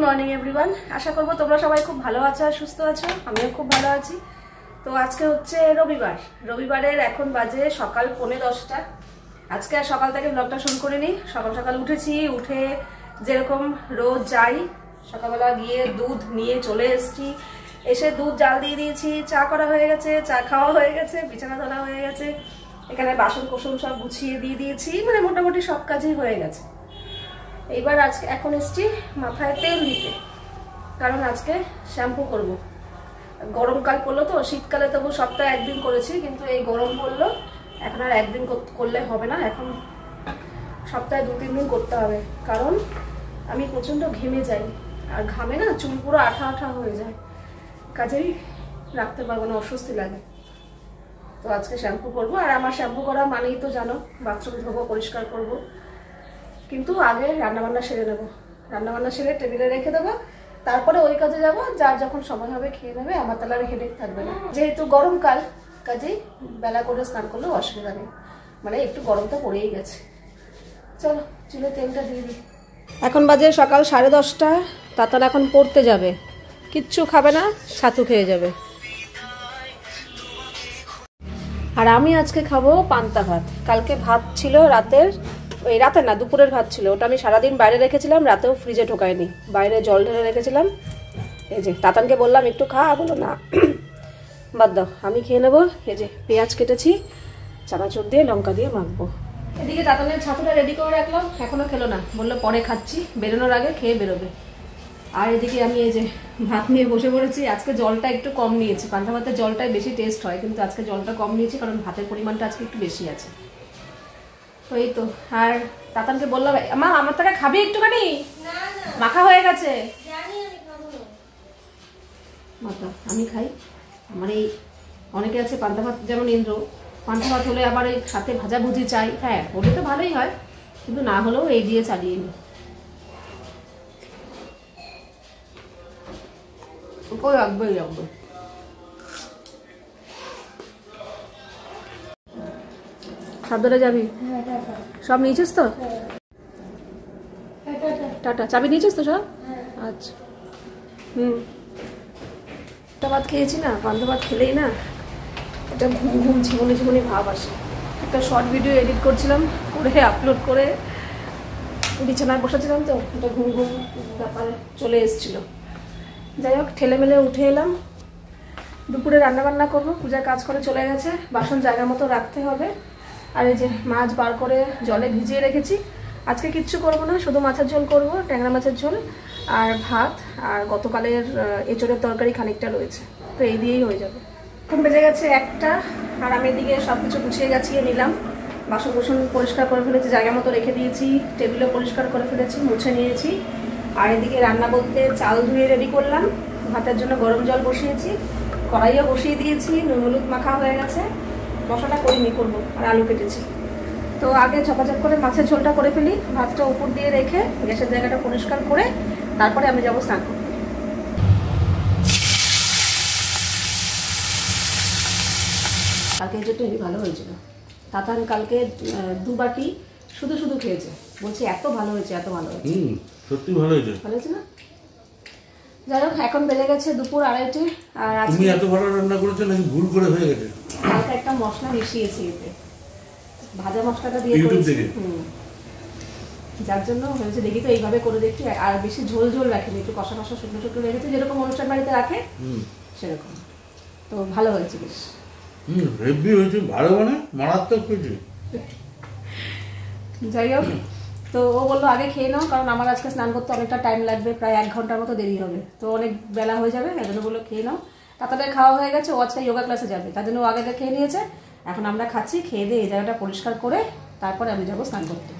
Morning everyone. আশা করব তোমরা সবাই খুব ভালো আছো আর সুস্থ আছো। আমিও খুব ভালো আছি। তো আজকে হচ্ছে রবিবারের এখন বাজে সকাল 9:45। আজকে আর সকাল থেকে ব্লগটা শুরু করিনি। সকাল সকাল উঠেছি, উঠে যেরকম রোজ যাই সকালবেলা গিয়ে দুধ নিয়ে চলে এসেছি। এসে দুধ জাল দিয়ে দিয়েছি, চা করা হয়ে গেছে, চা খাওয়া হয়ে গেছে, বিছানা তোলা হয়ে গেছে, এখানে বাসন কোসন সব গুছিয়ে দিয়ে দিয়েছি, মানে মোটামুটি সব কাজই হয়ে গেছে। এইবার আজকে এখন এসছি মাথায় তেল দিতে, কারণ আজকে শ্যাম্পু করব। গরমকাল পড়লো তো, শীতকালে তবু সপ্তাহে একদিন করেছি, কিন্তু এই গরম পড়লো এখন আর একদিন করলে হবে না, এখন সপ্তাহে 2-3 দিন করতে হবে। কারণ আমি প্রচণ্ড ঘেমে যাই, আর ঘামে না চুল পুরো আঠা আঠা হয়ে যায়, কাজেই রাখতে পারবো না, অস্বস্তি লাগে। তো আজকে শ্যাম্পু করবো। আর আমার শ্যাম্পু করা মানেই তো জানো, বাথরুম ধোবো, পরিষ্কার করবো, কিন্তু আগে রান্নাবান্না সেরে নেবো। রান্নাবান্না সেরে টেবিলে রেখে দেবো, তারপরে ওই কাজে যাবো। যার যখন সময় হবে খেয়ে নেবে, আমার তাহলে আর হেডেক থাকবে না। যেহেতু গরমকাল, কাজেই বেলা করে স্নান করলেও অসুবিধা নেই, মানে একটু গরমটা পড়েই গেছে। চলো চুলে তেলটা দিয়ে দিই। এখন বাজে সকাল 10:30। তাতান এখন পড়তে যাবে, কিচ্ছু খাবে না, ছাতু খেয়ে যাবে। আর আমি আজকে খাবো পান্তা ভাত। কালকে ভাত ছিল রাতের, ওই রাতে না দুপুরের ভাত ছিল, ওটা আমি সারাদিন বাইরে রেখেছিলাম, রাতেও ফ্রিজে ঢোকাইনি, বাইরে জল ঢেলে রেখেছিলাম। এই যে তাতানকে বললাম একটু খা, বলো না বাদ দাও, আমি খেয়ে নেবো। এই যে পেঁয়াজ কেটেছি, চানাচুর দিয়ে লঙ্কা দিয়ে মাখবো। এদিকে তাতানের ছাতুটা রেডি করে রাখলাম, এখনো খেলো না, বললো পরে খাচ্ছি, বেরোনোর আগে খেয়ে বেরোবে। আর এদিকে আমি এই যে ভাত নিয়ে বসে পড়েছি। আজকে জলটা একটু কম নিয়েছি, পান্তা ভাতের জলটাই বেশি টেস্ট হয়, কিন্তু আজকে জলটা কম নিয়েছি কারণ ভাতের পরিমাণটা আজকে একটু বেশি আছে। তো এই তো। আর তাতানকে বললাম, মা আমার থেকে খাবি একটুখানি, মাখা হয়ে গেছে। মাথা আমি খাই, আমার এই অনেকে আছে পান্তা ভাত, যেমন ইন্দ্র পান্তা ভাত হলে আবার এই সাথে ভাজাভুজি চাই। হ্যাঁ হলে তো ভালোই হয়, কিন্তু না হলেও এই দিয়ে চালিয়ে নি। রাখবে সাবধানে যাবি। সব নিয়েছিস তো? টাটা। চাবি নিয়েছিস তো সব? আচ্ছা। একটা ভাত খেয়েছি না, পান্তা ভাত খেলেই না এটা ঘুম ঘুম ঝিমুনি ঝিমুনি ভাব আসে। একটা শর্ট ভিডিও এডিট করছিলাম, করে আপলোড করে বিছানায় বসেছিলাম, তো এটা ঘুম ঘুম ব্যাপারে চলে এসেছিলো। যাই হোক, ঠেলে মেলে উঠে এলাম। দুপুরে রান্নাবান্না করবো, পূজার কাজ করে চলে গেছে, বাসন জায়গা মতো রাখতে হবে। আর এই যে মাছ বার করে জলে ভিজিয়ে রেখেছি। আজকে কিচ্ছু করব না, শুধু মাছের ঝোল করব, ট্যাংরা মাছের ঝোল আর ভাত, আর গতকালের এঁচোড়ের তরকারি খানিকটা রয়েছে, তো এই দিয়েই হয়ে যাবে। এখন বেজে গেছে 1টা, আর আমি এদিকে সব কিছু গুছিয়ে গাছিয়ে নিলাম। বাসন কুসন পরিষ্কার করে ফেলেছি, জায়গা মতো রেখে দিয়েছি, টেবিলও পরিষ্কার করে ফেলেছি, মুছে নিয়েছি। আর এদিকে রান্না বলতে চাল ধুয়ে রেডি করলাম, ভাতের জন্য গরম জল বসিয়েছি, কড়াইও বসিয়ে দিয়েছি, নুন হলুদ মাখা হয়ে গেছে, মশলা করিনি, করবো। আর আলু কেটেছি। তো আগে ঝপাঝপ করে মাছের ঝোলটা করে ফেলি, ভাতটা উপর দিয়ে রেখে গ্যাসের জায়গাটা পরিষ্কার করে তারপরে আমি যাবো স্নান করতে। কালকে এঁচোড়টা হেবি ভালো হয়েছিল। তাতান কালকে 2 বাটি শুধু শুধু খেয়েছে, বলছে এত ভালো হয়েছে, এত ভালো হয়েছে। সত্যি ভালো হয়েছে, ভালো হয়েছে না? যাই হোক, এখন বেজে গেছে দুপুর 2:30। আর তুমি এত ভালো রান্না করেছো নাকি ভুল করে হয়ে গেছে? কালকে একটা মশলা মিশিয়েছি এতে, ভাজা মশলাটা দিয়ে ইউটিউব থেকে, যার জন্য হয়েছে। দেখি তো এইভাবে করে দেখি। আর বেশি ঝোল ঝোল রাখিনি, একটু কষা কষা শুকনো শুকনো রেখেছি, যেরকম অনুষ্ঠান বাড়িতে রাখে সেরকম। তো ভালো হয়েছে বেশ। হেভি হয়েছে, ভালো মানে মারাত্মক হয়েছে। যাই হোক, তো ও বললো আগে খেয়ে নাও, কারণ আমার আজকে স্নান করতে অনেকটা টাইম লাগবে, প্রায় 1 ঘন্টার মতো দেরি হবে, তো অনেক বেলা হয়ে যাবে, এই জন্য বললো খেয়ে নাও। তাদের খাওয়া হয়ে গেছে, ও আজকে যোগা ক্লাসে যাবে, তার জন্য ও আগে খেয়ে নিয়েছে। এখন আমরা খাচ্ছি, খেয়ে দিয়ে এই জায়গাটা পরিষ্কার করে তারপরে আমি যাবো স্নান করতে।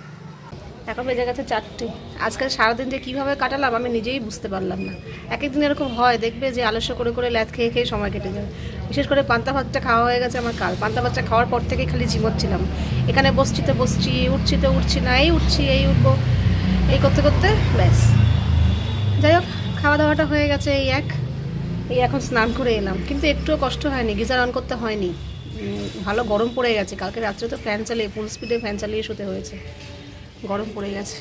এখন বেজে গেছে 4টে। আজকাল সারাদিন যে কীভাবে কাটালাম আমি নিজেই বুঝতে পারলাম না। এক একদিন এরকম হয়, দেখবে যে আলস্য করে করে ল্যাদ খেয়ে খেয়ে সময় কেটে যায়। বিশেষ করে পান্তা ভাতটা খাওয়া হয়ে গেছে আমার কাল। পান্তা ভাতটা খাওয়ার পর থেকেই খালি ঝিমোচ্ছিলাম, এখানে বসছি তো বসছি, উঠছি তো উঠছি না, এই উঠছি এই উঠবো, এই করতে করতে ব্যাস। যাই হোক, খাওয়া দাওয়াটা হয়ে গেছে, এই এখন স্নান করে এলাম, কিন্তু একটুও কষ্ট হয়নি, গিজার অন করতে হয়নি। ভালো গরম পড়ে গেছে, কালকে রাত্রে তো ফ্যান চালিয়ে ফুল স্পিডে ফ্যান চালিয়ে শুতে হয়েছে, গরম পড়ে গেছে।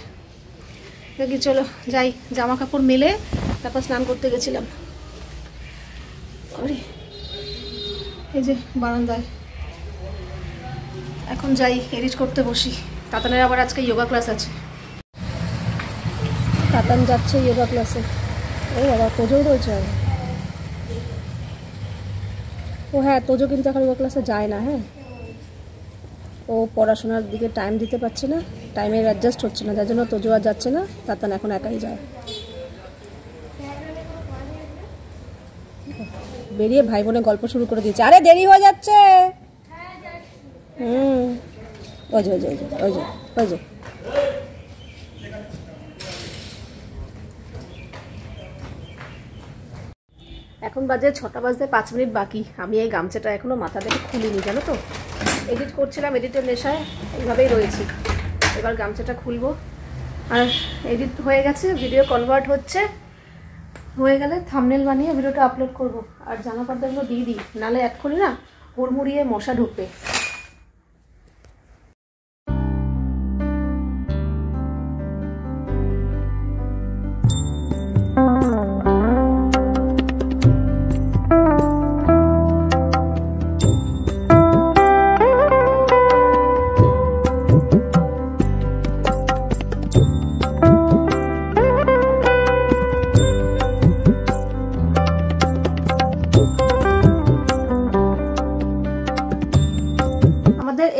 কি চলো যাই, জামা কাপড় মেলে তারপর স্নান করতে গেছিলাম। এই যে বারান্দায় এখন যাই, এডিট করতে বসি। তাতানের আবার আজকে যোগা ক্লাস আছে, তাতান যাচ্ছে যোগা ক্লাসে। এই বাবা, তোজোও রয়েছে। ও হ্যাঁ, তোজো কিন্তু এখন যোগা ক্লাসে যায় না। হ্যাঁ, ও পড়াশোনার দিকে টাইম দিতে পারছে না, টাইমের অ্যাডজাস্ট হচ্ছে না, যার জন্য তোজো আর যাচ্ছে না। তাতান এখন একাই যায়। বেরিয়ে ভাই বোনে গল্প শুরু করে দিয়েছে। আরে দেরি হয়ে যাচ্ছে। ওই যে ওই যে ওই যে ওই যে এখন বাজে 6টা বাজতে 5 মিনিট বাকি। আমি এই গামছাটা এখনো মাথা থেকে খুলিনি, জানো তো। এডিট করছিলাম, এডিটের নেশায় এইভাবেই রয়েছি। এবার গামছাটা খুলবো। আর এডিট হয়ে গেছে, ভিডিও কনভার্ট হচ্ছে, হয়ে গেলে থাম্বনেল বানিয়ে ভিডিওটা আপলোড করব। আর জামা পর্দাগুলো দিয়ে দিই, নালে এক্ষুনি না হুড়মুড়িয়ে মশা ঢুকবে।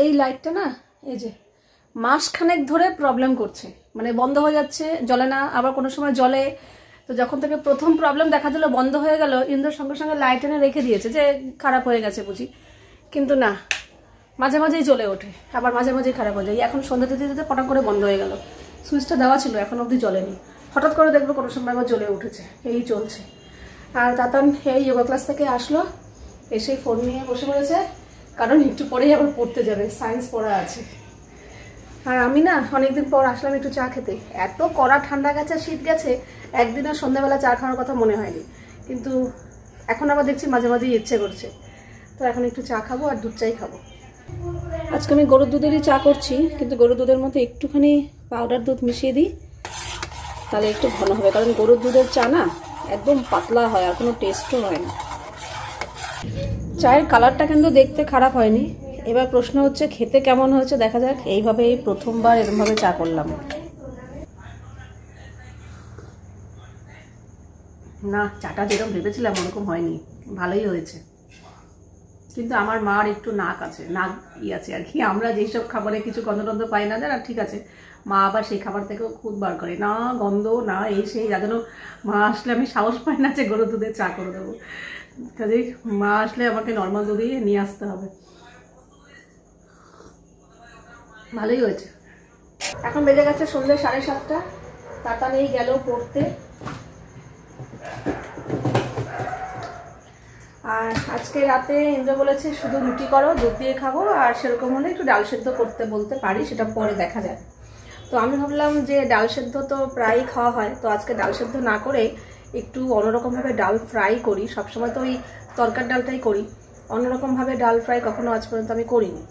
এই লাইটটা না, এই যে মাসখানেক ধরে প্রবলেম করছে, মানে বন্ধ হয়ে যাচ্ছে, জ্বলে না, আবার কোনো সময় জ্বলে। তো যখন থেকে প্রথম প্রবলেম দেখা দিল, বন্ধ হয়ে গেল, ইন্দ্র সঙ্গে সঙ্গে লাইট এনে রেখে দিয়েছে যে খারাপ হয়ে গেছে বুঝি। কিন্তু না, মাঝে মাঝেই জ্বলে ওঠে, আবার মাঝে মাঝেই খারাপ হয়ে যায়। এখন সন্ধ্যা দিতে দিতে পটাক করে বন্ধ হয়ে গেল। সুইচটা দেওয়া ছিল, এখন অবধি জ্বলেনি। হঠাৎ করে দেখবো কোনো সময় আবার জ্বলে উঠেছে। এই চলছে। আর তাতান এই যোগা ক্লাস থেকে আসলো, এসে ফোন নিয়ে বসে পড়েছে, কারণ একটু পরেই আবার পড়তে যাবে, সায়েন্স পড়া আছে। আর আমি না অনেকদিন পর আসলাম একটু চা খেতে। এত কড়া ঠান্ডা গেছে, শীত গেছে, একদিন আর সন্ধ্যাবেলা চা খাওয়ার কথা মনে হয়নি, কিন্তু এখন আবার দেখছি মাঝে মাঝেই ইচ্ছে করছে। তো এখন একটু চা খাবো, আর দুধ চাই খাবো। আজকে আমি গরুর দুধেরই চা করছি, কিন্তু গরুর দুধের মধ্যে একটুখানি পাউডার দুধ মিশিয়ে দিই, তাহলে একটু ভালো হবে। কারণ গরুর দুধের চা না একদম পাতলা হয়, আর কোনো টেস্টও হয় না। চায়ের কালারটা কিন্তু দেখতে খারাপ হয়নি। এবার প্রশ্ন হচ্ছে খেতে কেমন হয়েছে দেখা যাক। এইভাবে এই প্রথমবার এরকমভাবে চা করলাম। না, চাটা যেরকম ভেবেছিলাম ওরকম হয়নি, ভালোই হয়েছে। কিন্তু আমার মার একটু নাক আছে, নাক আছে আর কি। আমরা যেসব খাবারে কিছু গন্ধ পাই না না, ঠিক আছে, মা আবার সেই খাবার থেকেও খুব বার করে, না গন্ধ না এই সেই, যার জন্য মা আসলে আমি সাহস পাই না যে গরুর দুধের চা করে দেবো। কাজেই মা আসলে আমাকে নর্মাল দুধই নিয়ে আসতে হবে। ভালোই হয়েছে। এখন বেজে গেছে সন্ধ্যে 7:30। তাতা নেই, গেল পড়তে। আর আজকে রাতে ইন্দ্র বলেছে শুধু রুটি করো, দুধ দিয়ে খাবো, আর সেরকম হলে একটু ডাল সেদ্ধ করতে বলতে পারি, সেটা পরে দেখা যায়। তো আমি ভাবলাম যে ডাল সেদ্ধ তো প্রায়ই খাওয়া হয়, তো আজকে ডাল সেদ্ধ না করে একটু অন্যরকমভাবে ডাল ফ্রাই করি। সবসময় তো ওই তরকার ডালটাই করি, অন্যরকমভাবে ডাল ফ্রাই কখনো আজ পর্যন্ত আমি করিনি।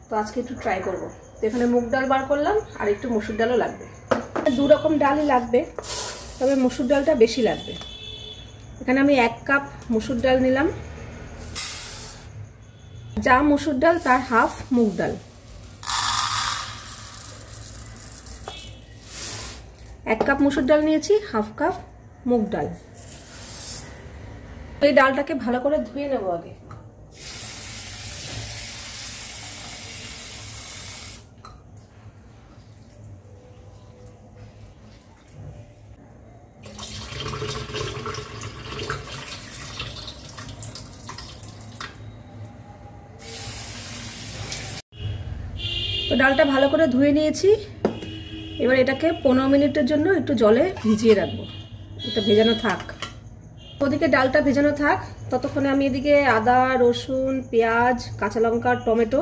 তো আজকে একটু ট্রাই করব। তো এখানে মুগ ডাল বার করলাম, আর একটু মসুর ডালও লাগবে। 2 রকম ডালই লাগবে, তবে মসুর ডালটা বেশি লাগবে। এখানে আমি 1 কাপ মসুর ডাল নিলাম। যা মসুর ডাল তার হাফ মুগ ডাল। 1 কাপ মসুর ডাল নিয়েছি, হাফ কাপ মুগ ডাল। এই ডালটাকে ভালো করে ধুয়ে নেব আগে। তো ডালটা ভালো করে ধুয়ে নিয়েছি। এবার এটাকে 15 মিনিটের জন্য একটু জলে ভিজিয়ে রাখবো, এটা ভেজানো থাক। ওদিকে ডালটা ভেজানো থাক, ততক্ষণে আমি এদিকে আদা, রসুন, পেঁয়াজ, কাঁচা লঙ্কা, টমেটো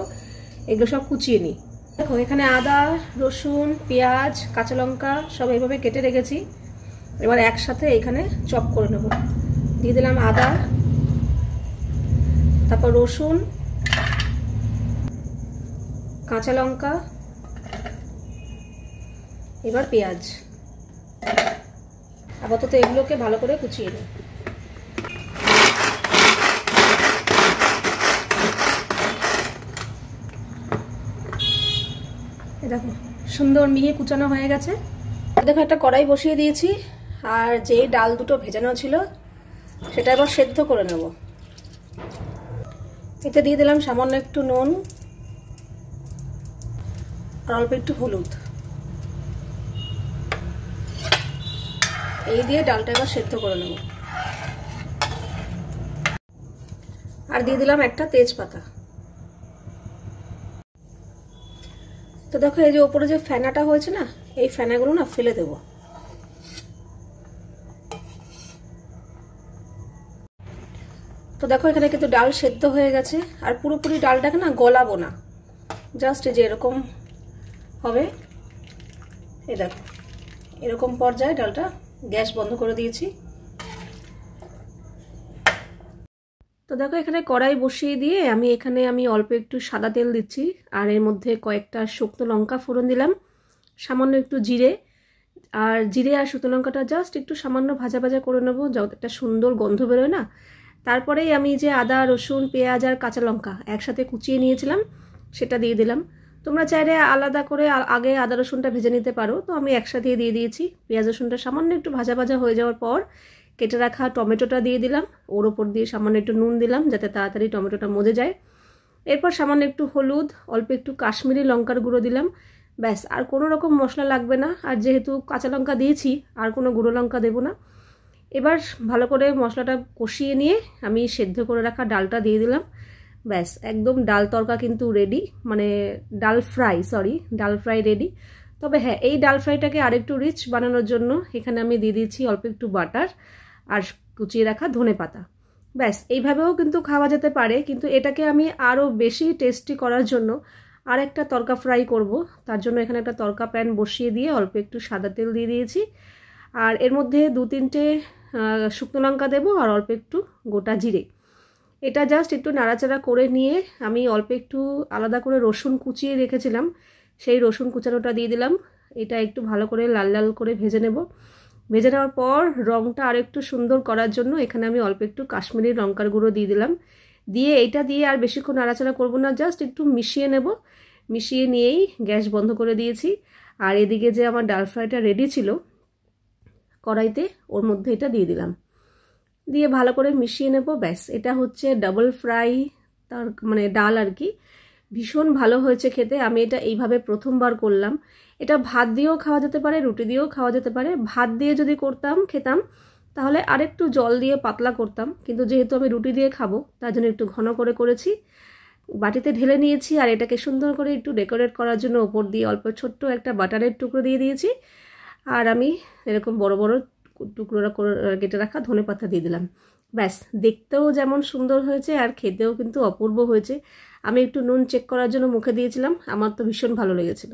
এগুলো সব কুচিয়ে নিই। দেখো এখানে আদা, রসুন, পেঁয়াজ, কাঁচা লঙ্কা সব এইভাবে কেটে রেখেছি। এবার একসাথে এখানে চপ করে নেব। দিয়ে দিলাম আদা, তারপর রসুন, কাঁচা লঙ্কা, এবার পেঁয়াজ। আপাতত এগুলোকে ভালো করে কুচিয়ে নিই। দেখো সুন্দর মিহি কুচানো হয়ে গেছে। দেখো একটা কড়াই বসিয়ে দিয়েছি, আর যেই ডাল দুটো ভেজানো ছিল সেটা এবার সেদ্ধ করে নেব। এতে দিয়ে দিলাম সামান্য একটু নুন আর অল্প একটু হলুদ। এই দিয়ে ডালটা এবার সেদ্ধ করে নেব। আর দিয়ে দিলাম একটা তেজপাতা। তো দেখো এই যে উপরে যে ফেনাটা হয়েছে না, এই ফেনাগুলো না ফেলে দেব। তো দেখো এখানে কিন্তু ডাল সেদ্ধ হয়ে গেছে, আর পুরোপুরি ডালটাকে না গলাবো না, জাস্ট যে এরকম হবে। এই দেখো এরকম পর্যায়ে ডালটা গ্যাস বন্ধ করে দিয়েছি। তো দেখো এখানে কড়াই বসিয়ে দিয়ে আমি অল্প একটু সাদা তেল দিচ্ছি, আর এর মধ্যে কয়েকটা শুকনো লঙ্কা ফোড়ন দিলাম, সামান্য একটু জিরে। আর জিরে আর শুকনো লঙ্কাটা জাস্ট একটু সামান্য ভাজা ভাজা করে নেবো, যত একটা সুন্দর গন্ধ বেরোয় না। তারপরেই আমি যে আদা, রসুন, পেঁয়াজ আর কাঁচা লঙ্কা একসাথে কুচিয়ে নিয়েছিলাম সেটা দিয়ে দিলাম। তোমরা চাইলে আলাদা করে আগে আদা রসুনটা ভেজে নিতে পারো, তো আমি একসাথে দিয়ে দিয়েছি। পেঁয়াজ রসুনটা সামান্য একটু ভাজা ভাজা হয়ে যাওয়ার পর কেটে রাখা টমেটোটা দিয়ে দিলাম, ওর ওপর দিয়ে সামান্য একটু নুন দিলাম যাতে তাড়াতাড়ি টমেটোটা মজে যায়। এরপর সামান্য একটু হলুদ, অল্প একটু কাশ্মীরি লঙ্কার গুঁড়ো দিলাম, ব্যাস। আর কোনো রকম মশলা লাগবে না, আর যেহেতু কাঁচা লঙ্কা দিয়েছি আর কোনো গুঁড়ো লঙ্কা দেবো না। এবার ভালো করে মশলাটা কষিয়ে নিয়ে আমি সেদ্ধ করে রাখা ডালটা দিয়ে দিলাম, ব্যাস। একদম ডাল তরকা কিন্তু রেডি, মানে ডাল ফ্রাই রেডি। তবে হ্যাঁ, এই ডাল ফ্রাইটাকে আরেকটু রিচ বানানোর জন্য এখানে আমি দিয়ে দিয়েছি অল্প একটু বাটার আর কুচিয়ে রাখা ধনেপাতা, ব্যাস। এইভাবেও কিন্তু খাওয়া যেতে পারে, কিন্তু এটাকে আমি আরও বেশি টেস্টি করার জন্য আর একটা তরকা ফ্রাই করব। তার জন্য এখানে একটা তরকা প্যান বসিয়ে দিয়ে অল্প একটু সাদা তেল দিয়ে দিয়েছি, আর এর মধ্যে 2-3টে শুকনো লঙ্কা দেবো আর অল্প একটু গোটা জিরে। এটা জাস্ট একটু নাড়াচাড়া করে নিয়ে আমি অল্প একটু আলাদা করে রসুন কুচিয়ে রেখেছিলাম, সেই রসুন কুচানোটা দিয়ে দিলাম। এটা একটু ভালো করে লাল লাল করে ভেজে নেব। ভেজে নেওয়ার পর রঙটা আরেকটু সুন্দর করার জন্য এখানে আমি অল্প একটু কাশ্মীরি লঙ্কার গুঁড়ো দিয়ে দিলাম। দিয়ে এটা দিয়ে আর বেশিক্ষণ নাড়াচাড়া করবো না, জাস্ট একটু মিশিয়ে নেব। মিশিয়ে নিয়েই গ্যাস বন্ধ করে দিয়েছি। আর এদিকে যে আমার ডাল ফ্রাইটা রেডি ছিল কড়াইতে, ওর মধ্যে এটা দিয়ে দিলাম, দিয়ে ভালো করে মিশিয়ে নেব, ব্যাস। এটা হচ্ছে ডাবল ফ্রাই, তার মানে ডাল আর কি। ভীষণ ভালো হয়েছে খেতে। আমি এটা এইভাবে প্রথমবার করলাম। এটা ভাত দিয়েও খাওয়া যেতে পারে, রুটি দিয়েও খাওয়া যেতে পারে। ভাত দিয়ে যদি খেতাম তাহলে আরেকটু জল দিয়ে পাতলা করতাম, কিন্তু যেহেতু আমি রুটি দিয়ে খাবো তার জন্য একটু ঘন করে করেছি। বাটিতে ঢেলে নিয়েছি, আর এটাকে সুন্দর করে একটু ডেকোরেট করার জন্য ওপর দিয়ে অল্প ছোট্ট একটা বাটারের টুকরো দিয়ে দিয়েছি। আর আমি এরকম বড় বড় টুকরো করে কেটে রাখা ধনেপাতা দিয়ে দিলাম, ব্যাস। দেখতেও যেমন সুন্দর হয়েছে আর খেতেও কিন্তু অপূর্ব হয়েছে। আমি একটু নুন চেক করার জন্য মুখে দিয়েছিলাম, আমার তো ভীষণ ভালো লেগেছিল।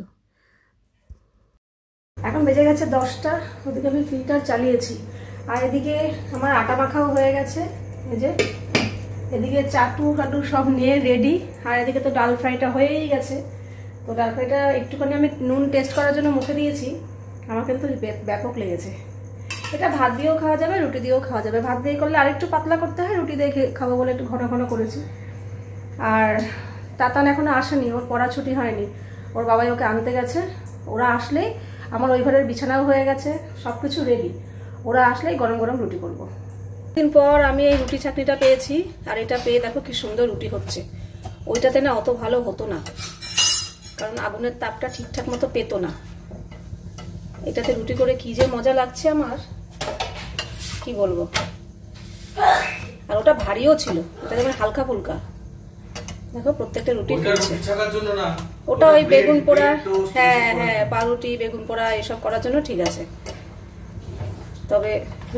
এখন বেজে গেছে 10টা, ওদিকে আমি ফিল্টার চালিয়েছি, আর এদিকে আমার আটা মাখাও হয়ে গেছে। এই যে এদিকে চাটু সব নিয়ে রেডি, আর এদিকে তো ডাল ফ্রাইটা হয়েই গেছে। তো ডাল ফ্রাইটা একটুখানি আমি নুন টেস্ট করার জন্য মুখে দিয়েছি, আমার কিন্তু ব্যাপক লেগেছে। এটা ভাত দিয়েও খাওয়া যাবে, রুটি দিয়েও খাওয়া যাবে। ভাত দিয়ে করলে আরেকটু পাতলা করতে হয়, রুটি দিয়ে খাবো বলে একটু ঘন ঘন করেছি। আর তাতান এখনো আসেনি, ওর পড়া ছুটি হয়নি, ওর বাবাই ওকে আনতে গেছে। ওরা আসলেই আমার ওই ঘরের বিছানাও হয়ে গেছে, সব কিছু রেডি। ওরা আসলেই গরম গরম রুটি করবো। দিন পর আমি এই রুটি চাটনিটা পেয়েছি, আর এটা পেয়ে দেখো কি সুন্দর রুটি হচ্ছে। ওইটাতে না অত ভালো হতো না, কারণ আগুনের তাপটা ঠিকঠাক মতো পেতো না। এটাতে রুটি করে কি যে মজা লাগছে আমার, কি বলবো। আর ওটা ভারীও ছিল, এটা যেমন হালকা ফুলকা। দেখো প্রত্যেকটা রুটি ওটা ওই বেগুন পোড়া, হ্যাঁ পাউরুটি, বেগুন পোড়া এসব করার জন্য ঠিক আছে, তবে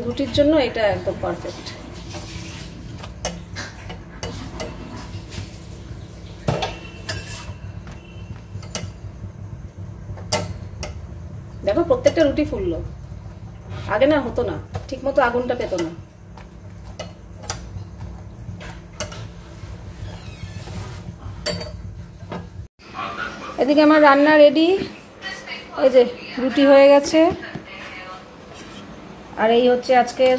রুটির জন্য এটা একদম পারফেক্ট। দেখো প্রত্যেকটা রুটি ফুললো, আগে না হতো না, ঠিক মতো আগুনটা পেতো না। এদিকে আমার রান্না রেডি, এই যে রুটি হয়ে গেছে, আর এই হচ্ছে আজকের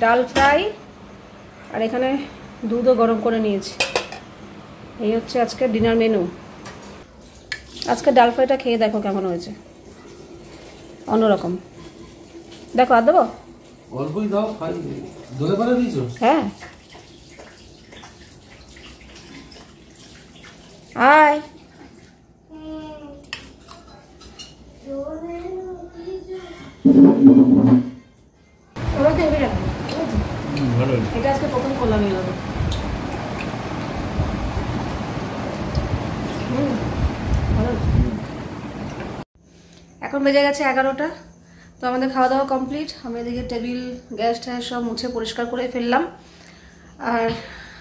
ডাল ফ্রাই, আর এখানে দুধও গরম করে নিয়েছি। এই হচ্ছে আজকের ডিনার মেনু। আজকে ডাল ফ্রাইটা খেয়ে দেখো কেমন হয়েছে, অন্যরকম। দেখো আর দেবো? অল্পই দাও, খাই। দলে পারে দিয়েছো? হ্যাঁ, আয়। এটা আজকে প্রথম করলাম এইভাবে। এখন বেজে গেছে 11টা। তো আমাদের খাওয়া দাওয়া কমপ্লিট। আমি এদিকে টেবিল গ্যাস ট্যাস সব মুছে পরিষ্কার করে ফেললাম। আর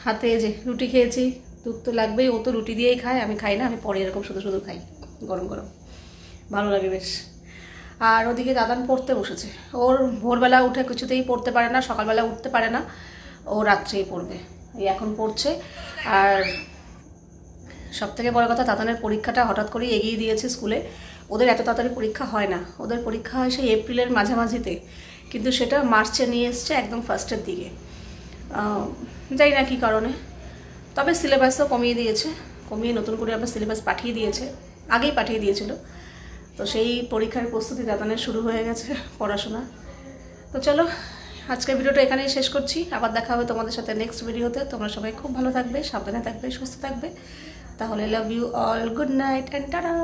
হাতে যে রুটি খেয়েছি, দুধ তো লাগবেই। ও তো রুটি দিয়েই খায়, আমি খাই না, আমি পরে এরকম শুধু শুধু খাই গরম গরম, ভালো লাগে বেশ। আর ওদিকে দাদান পড়তে বসেছে। ওর ভোরবেলা উঠে কিছুতেই পড়তে পারে না, সকালবেলা উঠতে পারে না, ও রাত্রেই পড়বে। এই এখন পড়ছে। আর সবথেকে বড় কথা, দাদানের পরীক্ষাটা হঠাৎ করেই এগিয়ে দিয়েছে স্কুলে। ওদের এত তাড়াতাড়ি পরীক্ষা হয় না, ওদের পরীক্ষা হয় সেই এপ্রিলের মাঝামাঝিতে, কিন্তু সেটা মার্চে নিয়ে এসছে একদম ফার্স্টের দিকে। জানি না কী কারণে, তবে সিলেবাসও কমিয়ে দিয়েছে, কমিয়ে নতুন করে আবার সিলেবাস পাঠিয়ে দিয়েছে, আগেই পাঠিয়ে দিয়েছিল। তো সেই পরীক্ষার প্রস্তুতি দাদানের শুরু হয়ে গেছে, পড়াশোনা। তো চলো, আজকের ভিডিওটা এখানেই শেষ করছি। আবার দেখা হবে তোমাদের সাথে নেক্সট ভিডিওতে। তোমরা সবাই খুব ভালো থাকবে, সাবধানে থাকবে, সুস্থ থাকবে। তাহলে love you all, good night and tata.